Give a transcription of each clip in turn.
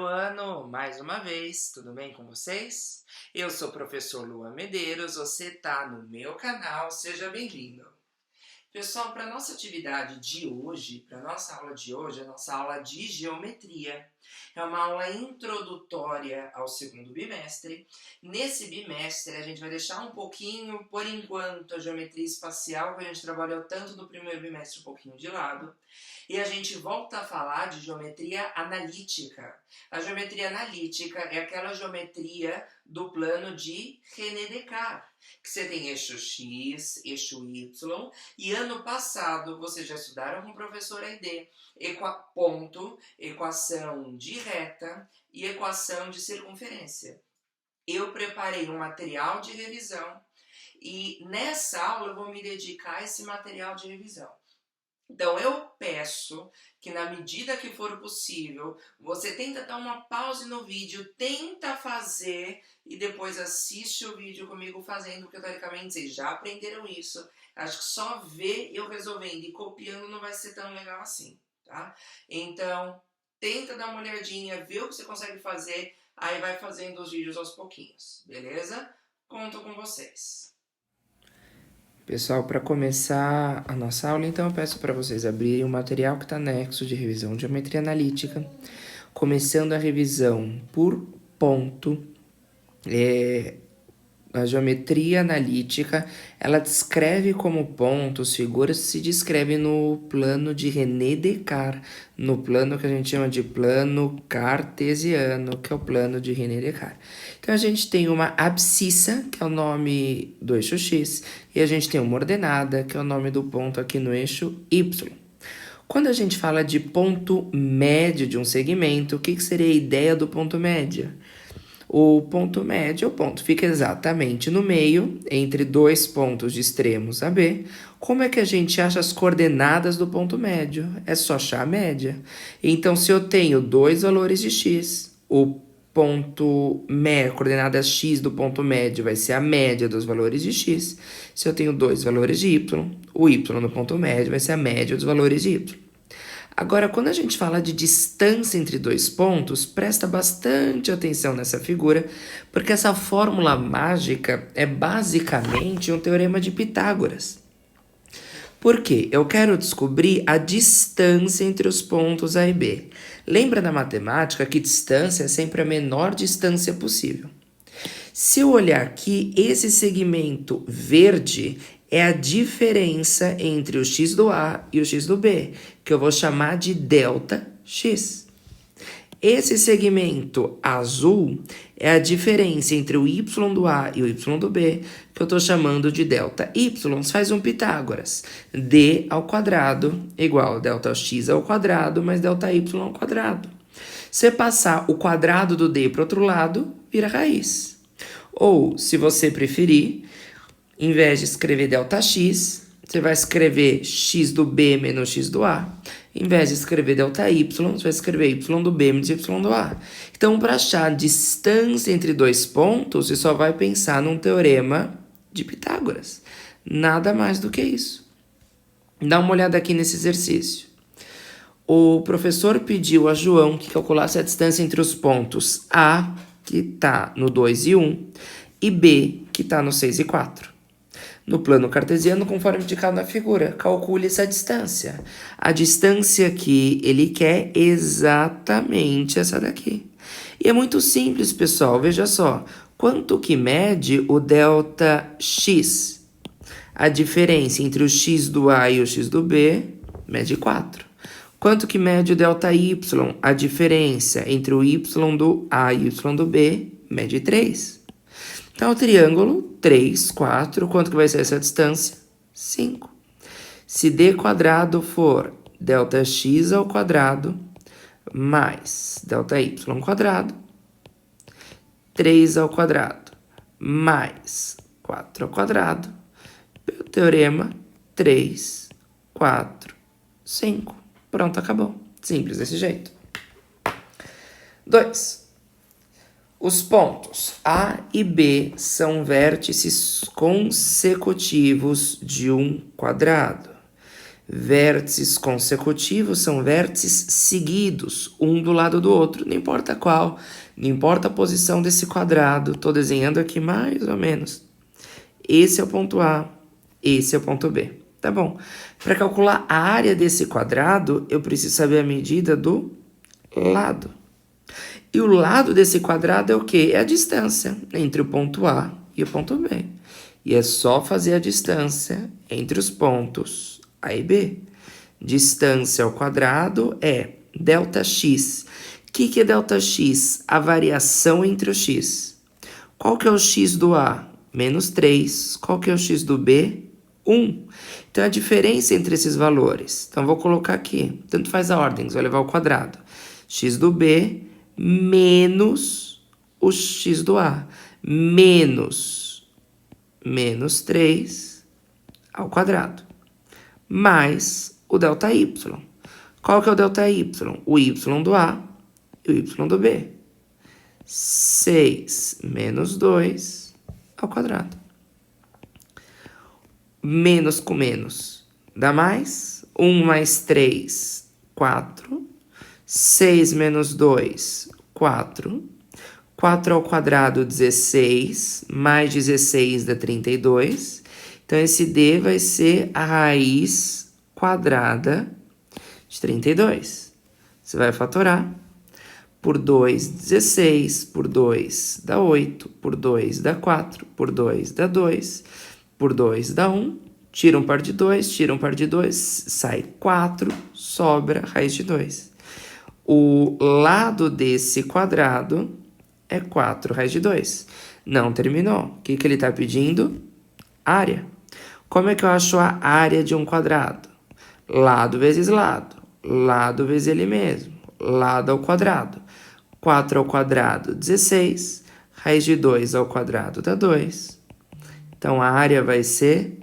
ano, mais uma vez, tudo bem com vocês? Eu sou o professor Luan Medeiros, você está no meu canal, seja bem-vindo. Pessoal, para a nossa atividade de hoje, para a nossa aula de hoje, a nossa aula de geometria, é uma aula introdutória ao segundo bimestre. Nesse bimestre, a gente vai deixar um pouquinho, por enquanto, a geometria espacial, que a gente trabalhou tanto no primeiro bimestre, um pouquinho de lado. E a gente volta a falar de geometria analítica. A geometria analítica é aquela geometria do plano de René Descartes, que você tem eixo X, eixo Y, e ano passado vocês já estudaram com o professor AD, ponto, equação de reta e equação de circunferência. Eu preparei um material de revisão e nessa aula eu vou me dedicar a esse material de revisão. Então eu peço que na medida que for possível, você tenta dar uma pause no vídeo, tenta fazer e depois assiste o vídeo comigo fazendo, porque teoricamente vocês já aprenderam isso. Acho que só ver eu resolvendo e copiando não vai ser tão legal assim, tá? Então tenta dar uma olhadinha, ver o que você consegue fazer, aí vai fazendo os vídeos aos pouquinhos, beleza? Conto com vocês. Pessoal, para começar a nossa aula, então eu peço para vocês abrirem o material que está anexo de revisão de geometria analítica, começando a revisão por ponto. A geometria analítica, ela descreve como pontos figuras que se descreve no plano de René Descartes, no plano que a gente chama de plano cartesiano, que é o plano de René Descartes. Então a gente tem uma abscissa, que é o nome do eixo X, e a gente tem uma ordenada, que é o nome do ponto aqui no eixo Y. Quando a gente fala de ponto médio de um segmento, o que seria a ideia do ponto médio? O ponto médio, o ponto fica exatamente no meio, entre dois pontos de extremos AB. Como é que a gente acha as coordenadas do ponto médio? É só achar a média. Então, se eu tenho dois valores de x, o ponto médio, a coordenada x do ponto médio vai ser a média dos valores de x. Se eu tenho dois valores de y, o y no ponto médio vai ser a média dos valores de y. Agora, quando a gente fala de distância entre dois pontos, presta bastante atenção nessa figura, porque essa fórmula mágica é basicamente um teorema de Pitágoras. Por quê? Eu quero descobrir a distância entre os pontos A e B. Lembra da matemática que distância é sempre a menor distância possível. Se eu olhar aqui, esse segmento verde é a diferença entre o x do A e o x do B, que eu vou chamar de delta x. Esse segmento azul é a diferença entre o y do A e o y do B, que eu estou chamando de delta y. Faz um Pitágoras. D ao quadrado igual a delta x ao quadrado mais delta y ao quadrado. Se passar o quadrado do D para o outro lado, vira raiz. Ou, se você preferir, em vez de escrever delta_x, você vai escrever x do B menos x do A. Em vez de escrever delta_y, você vai escrever y do B menos y do A. Então, para achar a distância entre dois pontos, você só vai pensar num teorema de Pitágoras. Nada mais do que isso. Dá uma olhada aqui nesse exercício. O professor pediu a João que calculasse a distância entre os pontos A, que está no 2 e 1, e B, que está no 6 e 4. No plano cartesiano, conforme indicado na figura, calcule essa distância. A distância que ele quer é exatamente essa daqui. E é muito simples, pessoal. Veja só. Quanto que mede o delta x? A diferença entre o x do A e o x do B mede 4. Quanto que mede o delta y? A diferença entre o y do A e o y do B mede 3. Então, o triângulo, 3, 4, quanto que vai ser essa distância? 5. Se d quadrado for delta x ao quadrado mais delta y ao quadrado, 3 ao quadrado mais 4 ao quadrado, pelo teorema 3, 4, 5. Pronto, acabou. Simples desse jeito. 2. Os pontos A e B são vértices consecutivos de um quadrado. Vértices consecutivos são vértices seguidos, um do lado do outro, não importa qual, não importa a posição desse quadrado, estou desenhando aqui mais ou menos. Esse é o ponto A, esse é o ponto B. Tá bom. Para calcular a área desse quadrado, eu preciso saber a medida do lado. E o lado desse quadrado é o quê? É a distância entre o ponto A e o ponto B. E é só fazer a distância entre os pontos A e B. Distância ao quadrado é ΔX. O que é ΔX? A variação entre o x. Qual que é o x do A? -3. Qual que é o x do B? 1. Então, a diferença entre esses valores. Então, vou colocar aqui. Tanto faz a ordem, você vai levar ao quadrado. X do B menos o x do A. Menos 3 ao quadrado. Mais o ΔY. Qual que é o ΔY? O y do A e o y do B. 6 menos 2 ao quadrado. Menos com menos dá mais. 1 mais 3, 4. 6 menos 2, 4. 4 ao quadrado, 16. Mais 16 dá 32. Então, esse D vai ser a raiz quadrada de 32. Você vai fatorar. Por 2, 16. Por 2 dá 8. Por 2 dá 4. Por 2 dá 2. Por 2 dá 1. Tira um par de 2. Tira um par de 2. Sai 4. Sobra a raiz de 2. O lado desse quadrado é 4 raiz de 2. Não terminou. O que ele está pedindo? Área. Como é que eu acho a área de um quadrado? Lado vezes lado. Lado vezes ele mesmo. Lado ao quadrado. 4 ao quadrado, 16. Raiz de 2 ao quadrado dá 2. Então, a área vai ser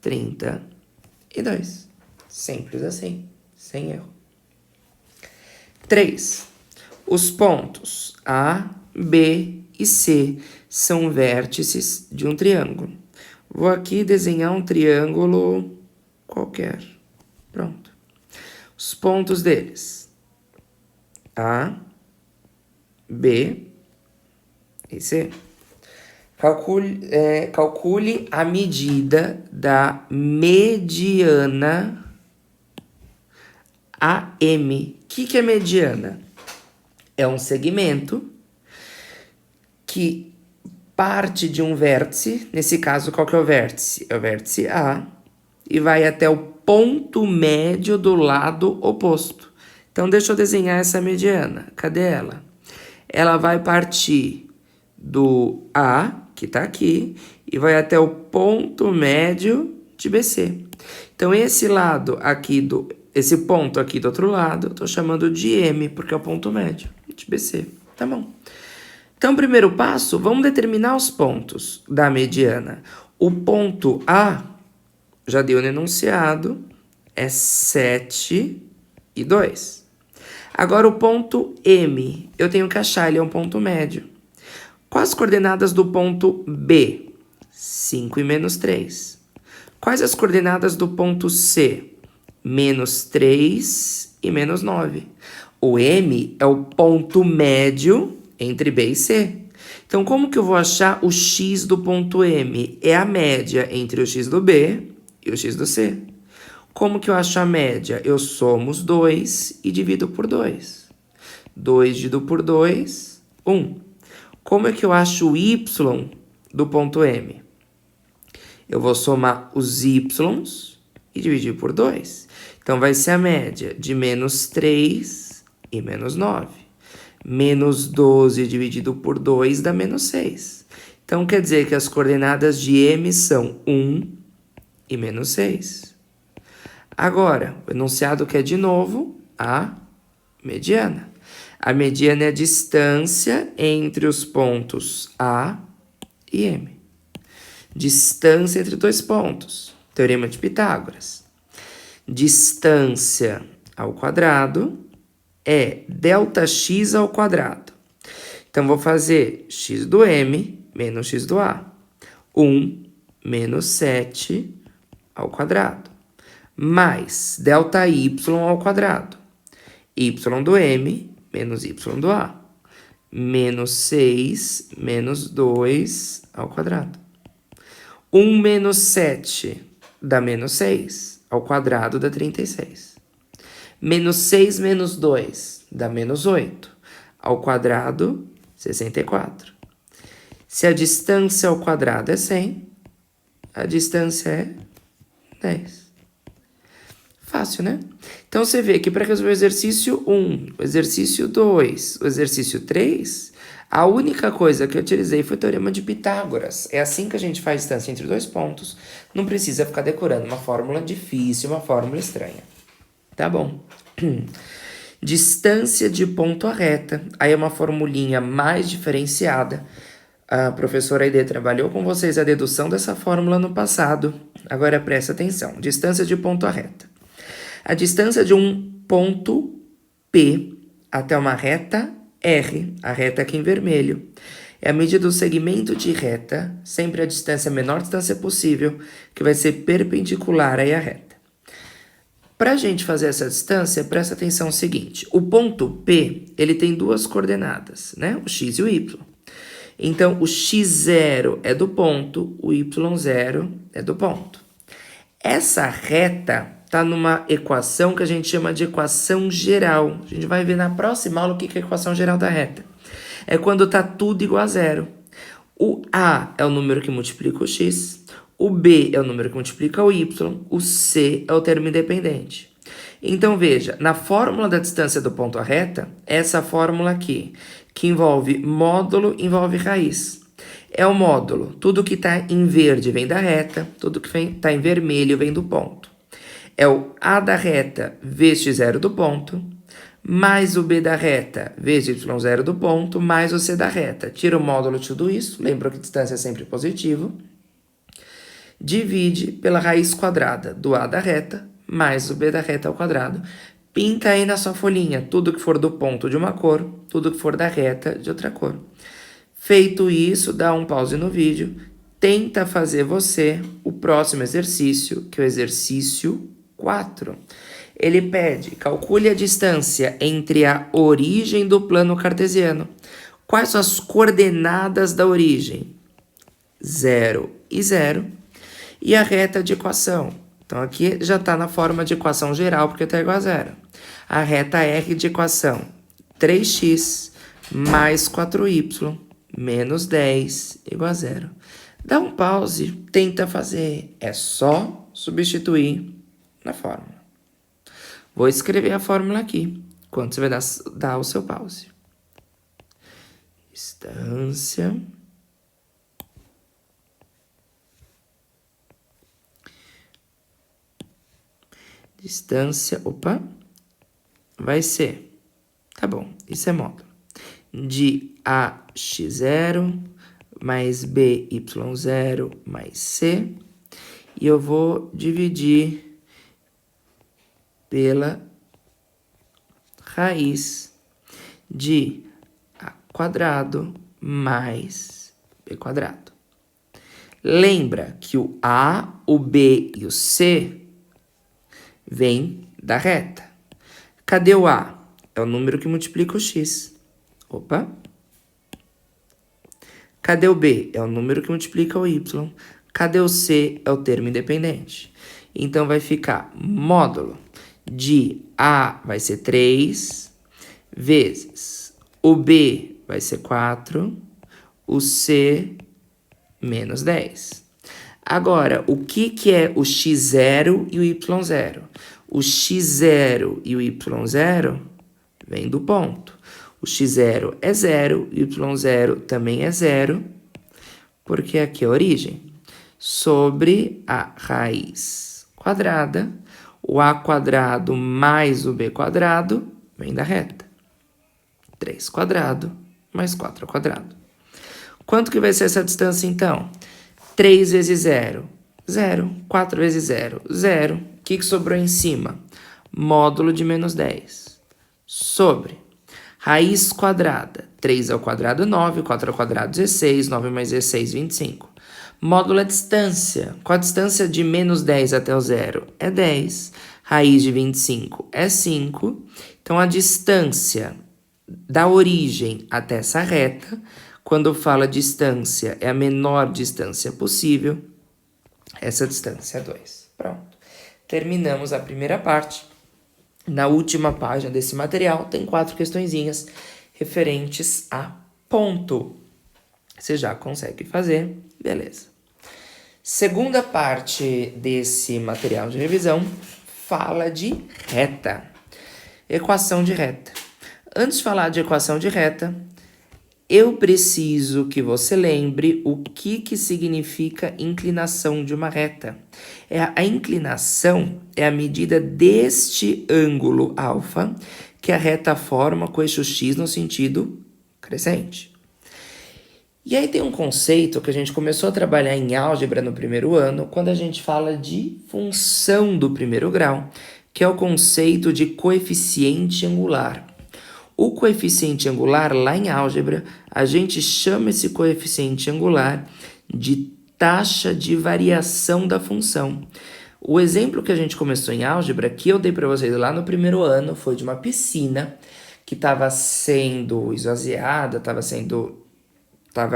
32. Simples assim, sem erro. 3. Os pontos A, B e C são vértices de um triângulo. Vou aqui desenhar um triângulo qualquer. Pronto. Os pontos deles. A, B e C. Calcule a medida da mediana AM. O que é mediana? É um segmento que parte de um vértice. Nesse caso, qual que é o vértice? É o vértice A. E vai até o ponto médio do lado oposto. Então, deixa eu desenhar essa mediana. Cadê ela? Ela vai partir do A, que está aqui, e vai até o ponto médio de BC. Então, esse lado aqui, esse ponto aqui do outro lado, eu estou chamando de M, porque é o ponto médio de BC. Tá bom. Então, primeiro passo, vamos determinar os pontos da mediana. O ponto A, já deu no enunciado, é 7 e 2. Agora, o ponto M, eu tenho que achar, ele é um ponto médio. Quais as coordenadas do ponto B? 5 e menos 3. Quais as coordenadas do ponto C? -3 e -9. O M é o ponto médio entre B e C. Então, como que eu vou achar o x do ponto M? É a média entre o x do B e o x do C. Como que eu acho a média? Eu somo os 2 e divido por 2. 2 dividido por 2, 1. Como é que eu acho o y do ponto M? Eu vou somar os y's e dividir por 2. Então, vai ser a média de -3 e -9. -12 dividido por 2 dá -6. Então, quer dizer que as coordenadas de M são 1 e -6. Agora, o enunciado quer de novo a mediana. A mediana é a distância entre os pontos A e M. Distância entre dois pontos. Teorema de Pitágoras. Distância ao quadrado é ΔX ao quadrado. Então, vou fazer x do M menos x do A. 1 menos 7 ao quadrado. mais delta y ao quadrado, y do m menos y do a, menos 6 menos 2 ao quadrado. 1 menos 7 dá menos 6, ao quadrado dá 36. Menos 6 menos 2 dá menos 8, ao quadrado 64. Se a distância ao quadrado é 100, a distância é 10. Fácil, né? Então, você vê que para resolver o exercício 1, o exercício 2, o exercício 3, a única coisa que eu utilizei foi o Teorema de Pitágoras. É assim que a gente faz distância entre dois pontos. Não precisa ficar decorando uma fórmula difícil, uma fórmula estranha. Tá bom. Distância de ponto a reta. Aí é uma formulinha mais diferenciada. A professora Aide trabalhou com vocês a dedução dessa fórmula no passado. Agora presta atenção. Distância de ponto a reta. A distância de um ponto P até uma reta R, a reta aqui em vermelho, é a medida do segmento de reta, sempre a distância, a menor distância possível, que vai ser perpendicular aí à reta. Para a gente fazer essa distância, presta atenção no seguinte. O ponto P, ele tem duas coordenadas, né? O x e o y. Então, o x0 é do ponto, o y0 é do ponto. Essa reta está numa equação que a gente chama de equação geral. A gente vai ver na próxima aula o que é a equação geral da reta. É quando está tudo igual a zero. O A é o número que multiplica o x, o B é o número que multiplica o y, o C é o termo independente. Então, veja, na fórmula da distância do ponto à reta, essa fórmula aqui, que envolve módulo, envolve raiz. É o módulo, tudo que está em verde vem da reta, tudo que está em vermelho vem do ponto. É o A da reta vezes x0 do ponto, mais o B da reta vezes y0 do ponto, mais o C da reta. Tira o módulo de tudo isso, lembra que distância é sempre positivo. Divide pela raiz quadrada do A da reta, mais o B da reta ao quadrado. Pinta aí na sua folhinha tudo que for do ponto de uma cor, tudo que for da reta de outra cor. Feito isso, dá um pause no vídeo. Tenta fazer você o próximo exercício, que é o exercício 4. Ele pede, calcule a distância entre a origem do plano cartesiano. Quais são as coordenadas da origem? 0 e 0. E a reta de equação. Então, aqui já está na forma de equação geral, porque está igual a 0. A reta R de equação, 3x mais 4y menos 10 igual a 0. Dá um pause, tenta fazer. É só substituir na fórmula. Vou escrever a fórmula aqui, quando você vai dar o seu pause. Distância vai ser, tá bom, isso é módulo, de AX0 mais BY0 mais C, e eu vou dividir pela raiz de A quadrado mais B quadrado. Lembra que o A, o B e o C vem da reta. Cadê o A? É o número que multiplica o x. Opa. Cadê o B? É o número que multiplica o y. Cadê o C? É o termo independente. Então, vai ficar módulo de A vai ser 3, vezes o B vai ser 4, o C menos 10. Agora, o que é o x0 e o y0? O x0 e o y0 vem do ponto. O x0 é 0, o y0 também é 0, porque aqui é a origem. Sobre a raiz quadrada, o a quadrado mais o b quadrado vem da reta. 3 quadrado mais 4 ao quadrado. Quanto que vai ser essa distância, então? 3 vezes 0, 0. 4 vezes 0, 0. O que sobrou em cima? Módulo de menos 10. Sobre raiz quadrada. 3 ao quadrado, 9. 4 ao quadrado, 16. 9 mais 16, 25. Módulo é distância. Qual a distância de menos 10 até o zero? É 10. Raiz de 25 é 5. Então, a distância da origem até essa reta, quando fala distância, é a menor distância possível. Essa distância é 2. Pronto. Terminamos a primeira parte. Na última página desse material, tem 4 questõezinhas referentes a ponto. Você já consegue fazer, beleza. Segunda parte desse material de revisão fala de reta. Equação de reta. Antes de falar de equação de reta, eu preciso que você lembre o que significa inclinação de uma reta. A inclinação é a medida deste ângulo alfa que a reta forma com o eixo x no sentido crescente. E aí tem um conceito que a gente começou a trabalhar em álgebra no primeiro ano, quando a gente fala de função do primeiro grau, que é o conceito de coeficiente angular. O coeficiente angular, lá em álgebra, a gente chama esse coeficiente angular de taxa de variação da função. O exemplo que a gente começou em álgebra, que eu dei para vocês lá no primeiro ano, foi de uma piscina que estava sendo esvaziada, estava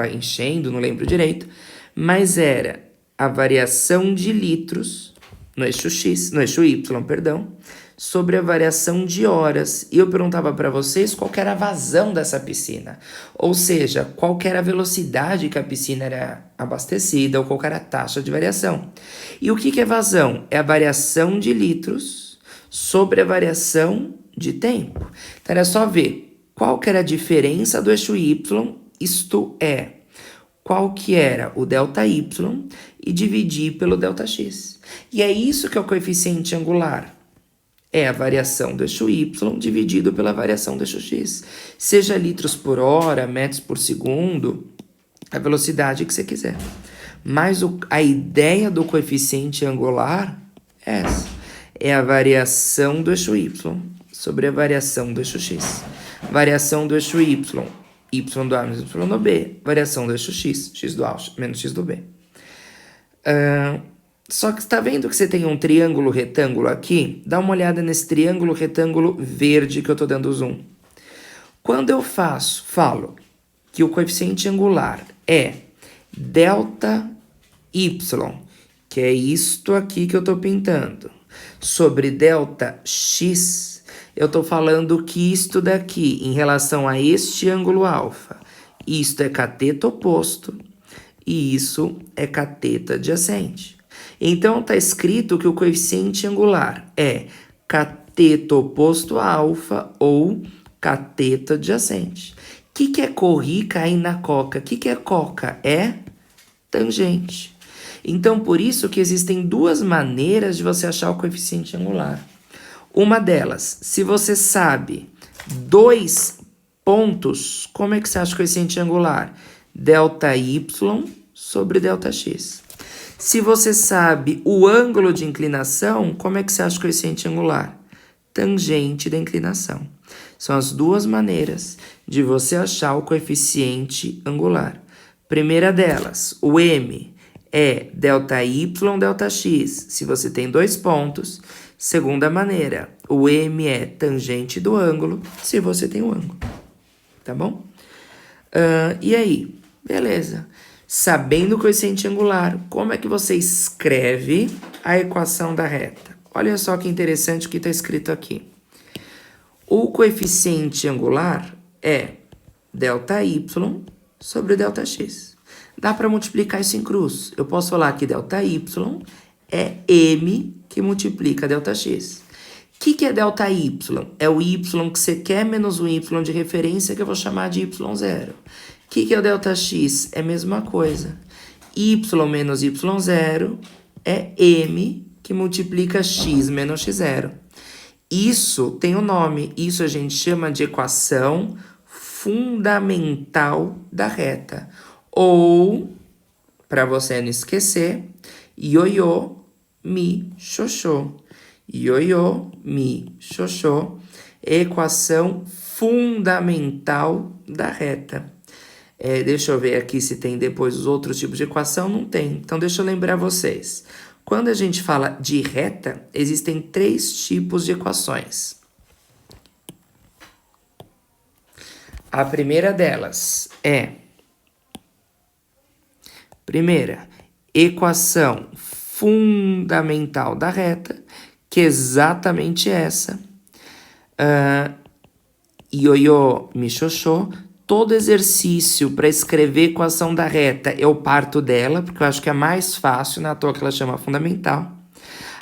enchendo, não lembro direito, mas era a variação de litros no eixo y, sobre a variação de horas. E eu perguntava para vocês qual que era a vazão dessa piscina, ou seja, qual que era a velocidade que a piscina era abastecida, ou qual que era a taxa de variação. E o que é vazão? É a variação de litros sobre a variação de tempo. Então era só ver qual que era a diferença do eixo y, isto é, qual que era o ΔY, e dividir pelo ΔX. E é isso que é o coeficiente angular. É a variação do eixo y dividido pela variação do eixo x. Seja litros por hora, metros por segundo, a velocidade que você quiser. Mas a ideia do coeficiente angular é essa. É a variação do eixo y sobre a variação do eixo x. Variação do eixo y do A menos y do B, variação do eixo x, x do A menos x do B. Só que está vendo que você tem um triângulo retângulo aqui? Dá uma olhada nesse triângulo retângulo verde que eu estou dando zoom. Quando eu falo que o coeficiente angular é ΔY, que é isto aqui que eu estou pintando, sobre ΔX, eu estou falando que isto daqui, em relação a este ângulo alfa, isto é cateto oposto e isso é cateto adjacente. Então, está escrito que o coeficiente angular é cateto oposto a alfa ou cateto adjacente. O que é correr e cair na coca? O que é coca? É tangente. Então, por isso que existem duas maneiras de você achar o coeficiente angular. Uma delas, se você sabe 2 pontos, como é que você acha o coeficiente angular? ΔY sobre ΔX. Se você sabe o ângulo de inclinação, como é que você acha o coeficiente angular? Tangente da inclinação. São as duas maneiras de você achar o coeficiente angular. Primeira delas, o M é ΔY, ΔX, se você tem 2 pontos. Segunda maneira, o M é tangente do ângulo, se você tem um ângulo. Tá bom? E aí? Beleza. Sabendo o coeficiente angular, como é que você escreve a equação da reta? Olha só que interessante o que está escrito aqui. O coeficiente angular é ΔY sobre ΔX. Dá para multiplicar isso em cruz. Eu posso falar que ΔY é M que multiplica ΔX. O que é ΔY? É o Y que você quer menos o Y de referência que eu vou chamar de Y0. O que é o ΔX? É a mesma coisa. Y menos Y0 é M que multiplica X menos X0. Isso tem um nome. Isso a gente chama de equação fundamental da reta. Ou, para você não esquecer, ioiô, mi, xoxô. Ioiô, mi, xoxô. Equação fundamental da reta. Deixa eu ver aqui se tem depois os outros tipos de equação. Não tem. Então, deixa eu lembrar vocês. Quando a gente fala de reta, existem 3 tipos de equações. A primeira delas é... Primeira, equação fundamental da reta, que é exatamente essa. Ioiô, michoxô. Todo exercício para escrever equação da reta, eu parto dela, porque eu acho que é mais fácil, na toa que ela chama fundamental.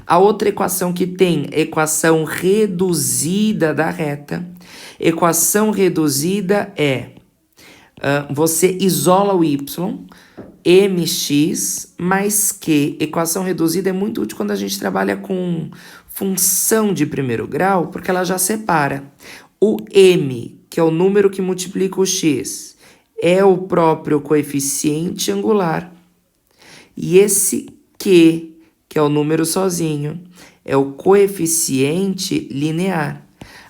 A outra equação que tem, equação reduzida da reta. Equação reduzida é, você isola o y, mx mais q. Equação reduzida é muito útil quando a gente trabalha com função de primeiro grau, porque ela já separa. O m, que é o número que multiplica o x, é o próprio coeficiente angular. E esse q, que é o número sozinho, é o coeficiente linear.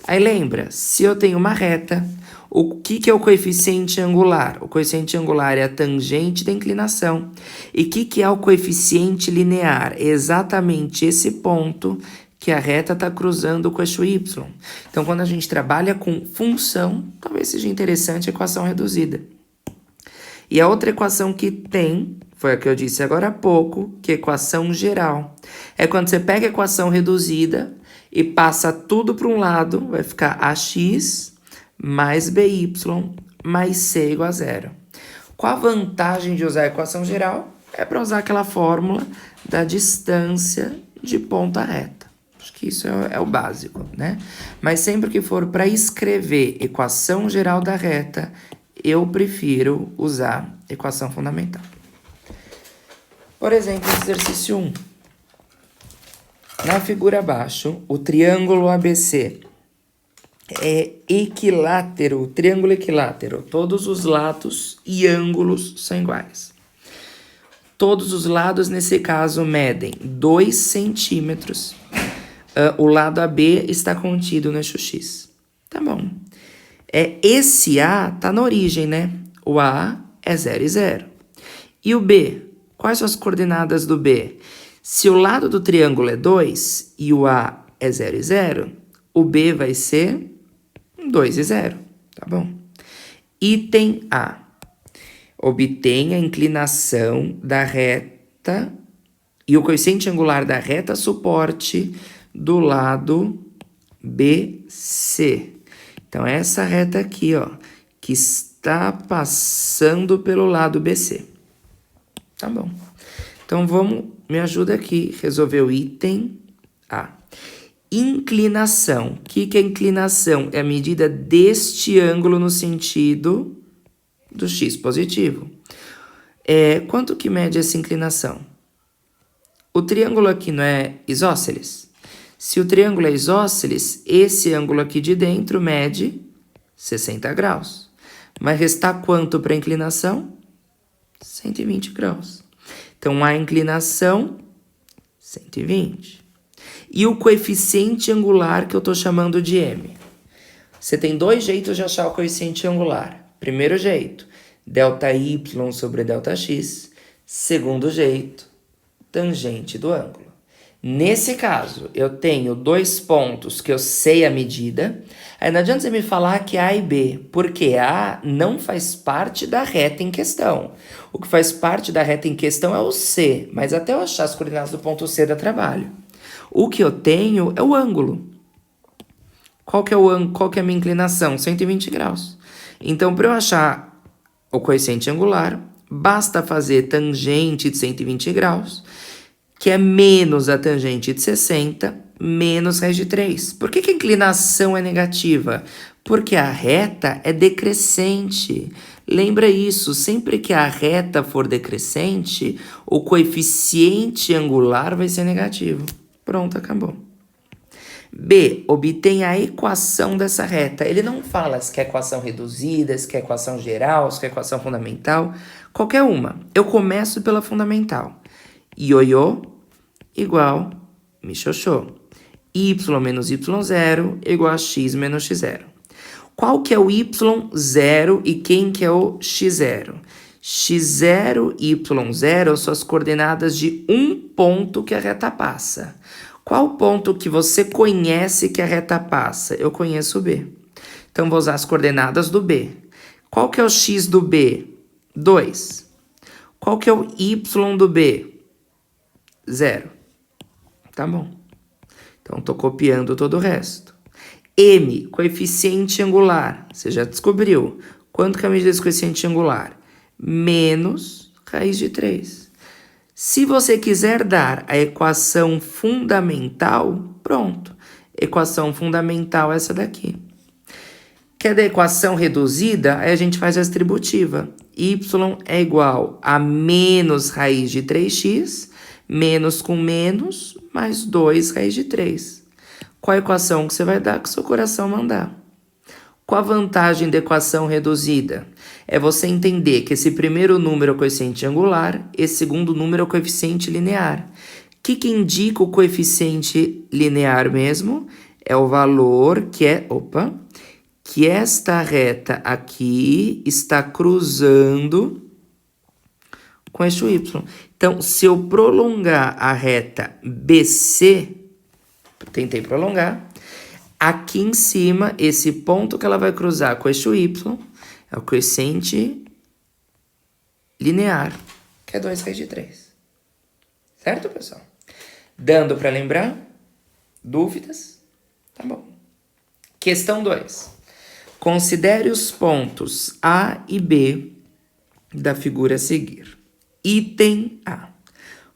Aí lembra, se eu tenho uma reta, o que é o coeficiente angular? O coeficiente angular é a tangente da inclinação. E o que é o coeficiente linear? É exatamente esse ponto que a reta está cruzando com o eixo y. Então, quando a gente trabalha com função, talvez seja interessante a equação reduzida. E a outra equação que tem, foi a que eu disse agora há pouco, que é equação geral. É quando você pega a equação reduzida e passa tudo para um lado, vai ficar ax mais by mais c igual a zero. Qual a vantagem de usar a equação geral? É para usar aquela fórmula da distância de ponta reta. Acho que isso é o básico, né? Mas sempre que for para escrever equação geral da reta, eu prefiro usar equação fundamental. Por exemplo, exercício 1. Na figura abaixo, o triângulo ABC é equilátero, triângulo equilátero. Todos os lados e ângulos são iguais. Todos os lados, nesse caso, medem 2 centímetros. O lado AB está contido no eixo X. Tá bom. Esse A tá na origem, né? O A é 0 e 0. E o B? Quais são as coordenadas do B? Se o lado do triângulo é 2 e o A é 0 e 0, o B vai ser 2 e 0. Tá bom? Item A. Obtém a inclinação da reta e o coeficiente angular da reta suporte do lado BC. Então, essa reta aqui, ó, que está passando pelo lado BC. Tá bom. Então, me ajuda aqui, resolver o item A. Inclinação. O que é inclinação? É a medida deste ângulo no sentido do x positivo. Quanto que mede essa inclinação? O triângulo aqui não é isósceles? Se o triângulo é isósceles, esse ângulo aqui de dentro mede 60 graus. Vai restar quanto para a inclinação? 120 graus. Então, a inclinação, 120. E o coeficiente angular que eu estou chamando de m. Você tem 2 jeitos de achar o coeficiente angular. Primeiro jeito, ΔY sobre ΔX. Segundo jeito, tangente do ângulo. Nesse caso, eu tenho 2 pontos que eu sei a medida. Aí não adianta você me falar que é A e B, porque A não faz parte da reta em questão. O que faz parte da reta em questão é o C, mas até eu achar as coordenadas do ponto C dá trabalho. O que eu tenho é o ângulo. Qual que é o ângulo? Qual que é a minha inclinação? 120 graus. Então, para eu achar o coeficiente angular, basta fazer tangente de 120 graus, que é menos a tangente de 60, menos raiz de 3. Por que a inclinação é negativa? Porque a reta é decrescente. Lembra isso, sempre que a reta for decrescente, o coeficiente angular vai ser negativo. Pronto, acabou. B, obtém a equação dessa reta. Ele não fala se quer equação reduzida, se quer equação geral, se quer equação fundamental. Qualquer uma. Eu começo pela fundamental. Ioiô igual michoxô. Y menos y0 igual a x menos x0. Qual que é o y0 e quem que é o x0? x0 e y0 são as coordenadas de um ponto que a reta passa. Qual ponto que você conhece que a reta passa? Eu conheço o B. Então, vou usar as coordenadas do B. Qual que é o x do B? 2. Qual que é o y do B? 0. Tá bom. Então, estou copiando todo o resto. M, coeficiente angular. Você já descobriu. Quanto que é a medida desse coeficiente angular? Menos raiz de 3. Se você quiser dar a equação fundamental, pronto. Equação fundamental é essa daqui. Quer da equação reduzida? Aí a gente faz a distributiva. Y é igual a menos raiz de 3x, menos com menos, mais 2 raiz de 3. Qual a equação que você vai dar que seu coração mandar? Qual a vantagem da equação reduzida? É você entender que esse primeiro número é o coeficiente angular, esse segundo número é o coeficiente linear. O que indica o coeficiente linear mesmo? É o valor que é... que esta reta aqui está cruzando com eixo Y. Então, se eu prolongar a reta BC, tentei prolongar, aqui em cima, esse ponto que ela vai cruzar com o eixo Y é o coeficiente linear, que é 2 raiz de 3. Certo, pessoal? Dando para lembrar? Dúvidas? Tá bom. Questão 2. Considere os pontos A e B da figura a seguir. Item A.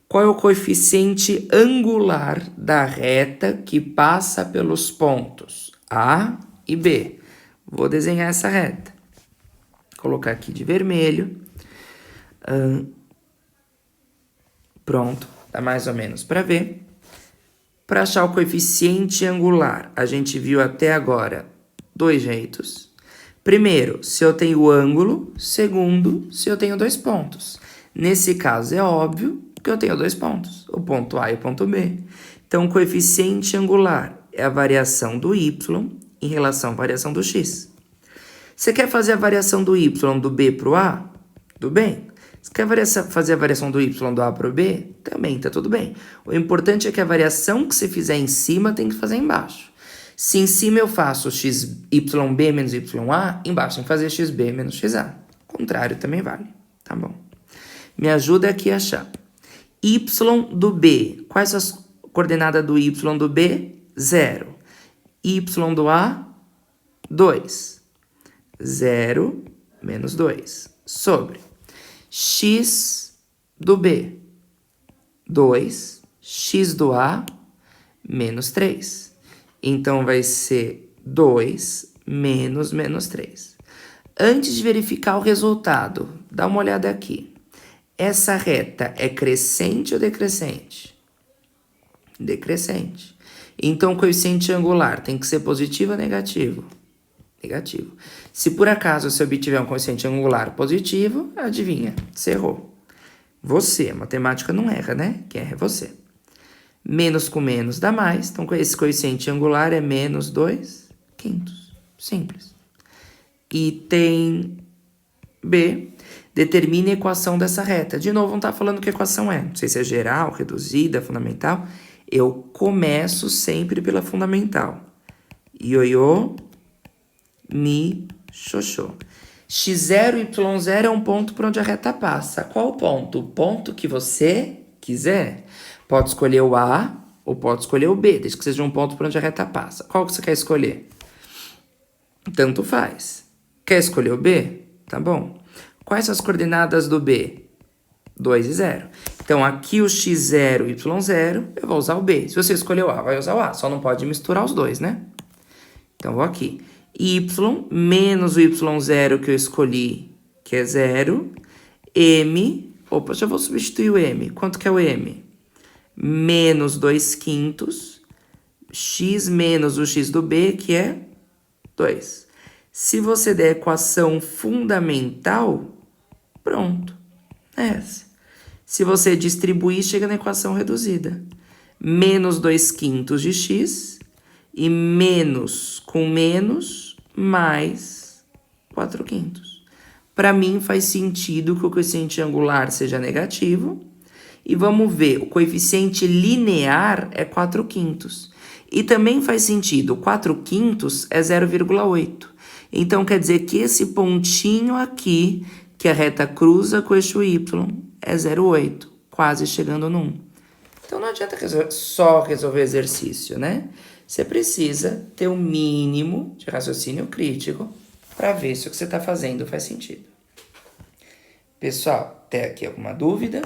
Qual é o coeficiente angular da reta que passa pelos pontos A e B? Vou desenhar essa reta. Vou colocar aqui de vermelho. Pronto, dá mais ou menos para ver. Para achar o coeficiente angular, a gente viu até agora 2 jeitos. Primeiro, se eu tenho o ângulo. Segundo, se eu tenho 2 pontos. Nesse caso, é óbvio que eu tenho 2 pontos, o ponto A e o ponto B. Então, o coeficiente angular é a variação do y em relação à variação do x. Você quer fazer a variação do y do B para o A? Tudo bem. Você quer fazer a variação do y do A para o B? Também, tá tudo bem. O importante é que a variação que você fizer em cima tem que fazer embaixo. Se em cima eu faço xyb menos ya, embaixo tem que fazer xb menos xa. O contrário também vale. Tá bom. Me ajuda aqui a achar. Y do B. Quais são as coordenadas do Y do B? 0. Y do A? 2. 0 menos 2. Sobre x do B. 2. X do A? Menos 3. Então, vai ser 2 menos 3. Antes de verificar o resultado, dá uma olhada aqui. Essa reta é crescente ou decrescente? Decrescente. Então, o coeficiente angular tem que ser positivo ou negativo? Negativo. Se por acaso você obtiver um coeficiente angular positivo, adivinha, você errou. Você, a matemática não erra, né? Quem erra é você. Menos com menos dá mais, então esse coeficiente angular é menos 2/5. Simples. Item B. Determine a equação dessa reta. De novo, não está falando que equação é. Não sei se é geral, reduzida, fundamental. Eu começo sempre pela fundamental. Ioiô, mi, xoxô. X0 e Y0 é um ponto por onde a reta passa. Qual ponto? O ponto que você quiser. Pode escolher o A ou pode escolher o B, desde que seja um ponto por onde a reta passa. Qual que você quer escolher? Tanto faz. Quer escolher o B? Tá bom. Quais são as coordenadas do B? 2 e 0. Então, aqui o x0 e y0, eu vou usar o B. Se você escolher o A, vai usar o A. Só não pode misturar os dois, né? Então, vou aqui. Y menos o y0 que eu escolhi, que é 0. M, opa, já vou substituir o M. Quanto que é o M? Menos 2/5. X menos o x do B, que é 2. Se você der a equação fundamental, pronto. É essa. Se você distribuir, chega na equação reduzida. Menos 2/5 de x e menos com menos mais 4/5. Para mim faz sentido que o coeficiente angular seja negativo. E vamos ver, o coeficiente linear é 4/5. E também faz sentido, 4/5 é 0,8. Então, quer dizer que esse pontinho aqui, que a reta cruza com o eixo y, é 0,8, quase chegando no 1. Então, não adianta só resolver exercício, né? Você precisa ter um mínimo de raciocínio crítico para ver se o que você está fazendo faz sentido. Pessoal, até aqui alguma dúvida?